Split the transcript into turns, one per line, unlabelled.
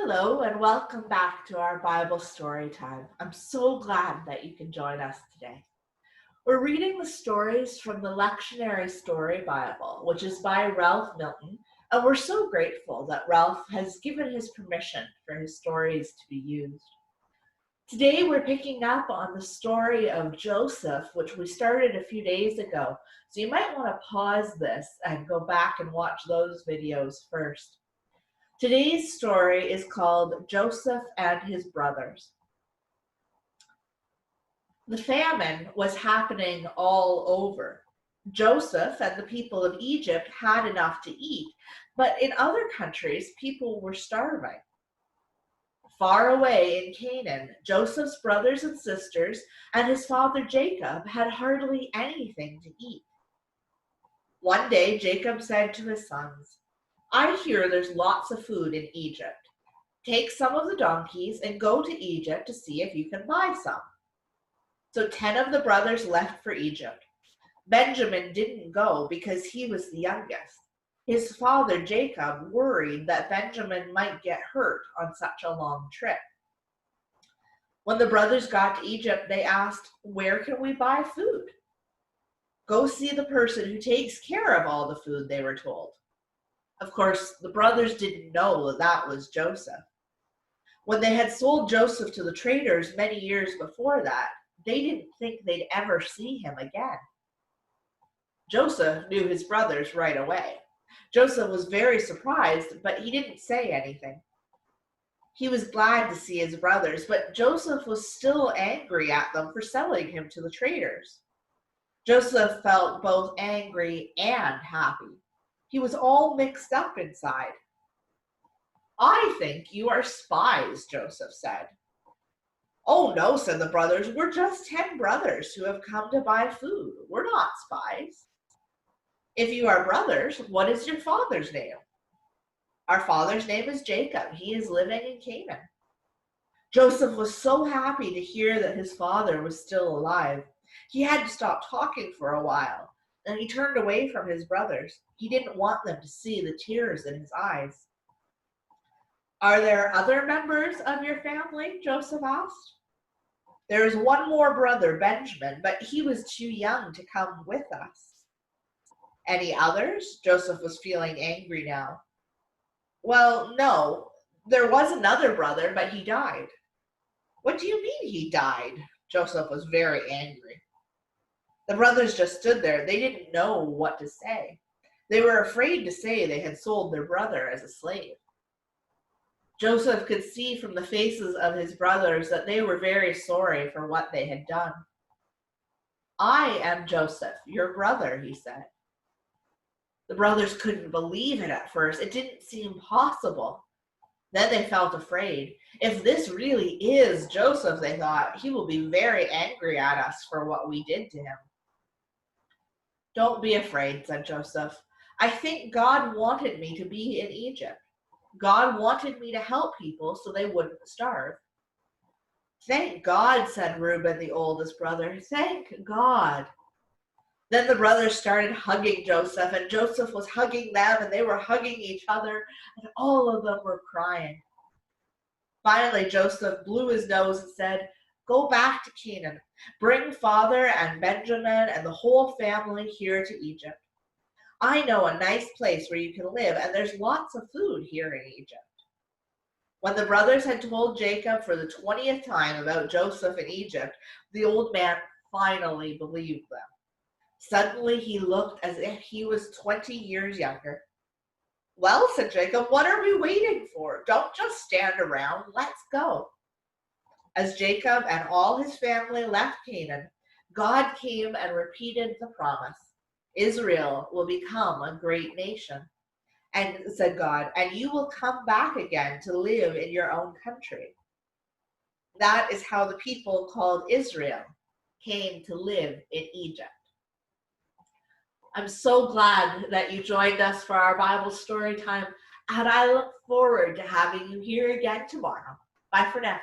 Hello and welcome back to our Bible story time. I'm so glad that you can join us today. We're reading the stories from the Lectionary Story Bible, which is by Ralph Milton, and we're so grateful that Ralph has given his permission for his stories to be used. Today we're picking up on the story of Joseph, which we started a few days ago, so you might want to pause this and go back and watch those videos first. Today's story is called Joseph and His Brothers. The famine was happening all over. Joseph and the people of Egypt had enough to eat, but in other countries, people were starving. Far away in Canaan, Joseph's brothers and sisters and his father Jacob had hardly anything to eat. One day, Jacob said to his sons, "I hear there's lots of food in Egypt. Take some of the donkeys and go to Egypt to see if you can buy some." So 10 of the brothers left for Egypt. Benjamin didn't go because he was the youngest. His father Jacob worried that Benjamin might get hurt on such a long trip. When the brothers got to Egypt, they asked, "Where can we buy food?" "Go see the person who takes care of all the food," they were told. Of course, the brothers didn't know that was Joseph. When they had sold Joseph to the traders many years before that, they didn't think they'd ever see him again. Joseph knew his brothers right away. Joseph was very surprised, but he didn't say anything. He was glad to see his brothers, but Joseph was still angry at them for selling him to the traders. Joseph felt both angry and happy. He was all mixed up inside. "I think you are spies," Joseph said. "Oh no," said the brothers. "We're just 10 brothers who have come to buy food. We're not spies." "If you are brothers, what is your father's name?" "Our father's name is Jacob. He is living in Canaan." Joseph was so happy to hear that his father was still alive. He had to stop talking for a while, and he turned away from his brothers. He didn't want them to see the tears in his eyes. "Are there other members of your family?" Joseph asked. "There is one more brother, Benjamin, but he was too young to come with us." "Any others?" Joseph was feeling angry now. "Well, no. There was another brother, but he died." "What do you mean he died?" Joseph was very angry. The brothers just stood there. They didn't know what to say. They were afraid to say they had sold their brother as a slave. Joseph could see from the faces of his brothers that they were very sorry for what they had done. "I am Joseph, your brother," he said. The brothers couldn't believe it at first. It didn't seem possible. Then they felt afraid. If this really is Joseph, they thought, he will be very angry at us for what we did to him. "Don't be afraid," said Joseph. "I think God wanted me to be in Egypt. God wanted me to help people so they wouldn't starve." "Thank God," said Reuben, the oldest brother. "Thank God." Then the brothers started hugging Joseph, and Joseph was hugging them, and they were hugging each other, and all of them were crying. Finally, Joseph blew his nose and said, "Go back to Canaan. Bring father and Benjamin and the whole family here to Egypt. I know a nice place where you can live, and there's lots of food here in Egypt." When the brothers had told Jacob for the 20th time about Joseph in Egypt, the old man finally believed them. Suddenly he looked as if he was 20 years younger. "Well," said Jacob, "what are we waiting for? Don't just stand around. Let's go." As Jacob and all his family left Canaan, God came and repeated the promise. "Israel will become a great nation." And said God, "and you will come back again to live in your own country." That is how the people called Israel came to live in Egypt. I'm so glad that you joined us for our Bible story time, and I look forward to having you here again tomorrow. Bye for now.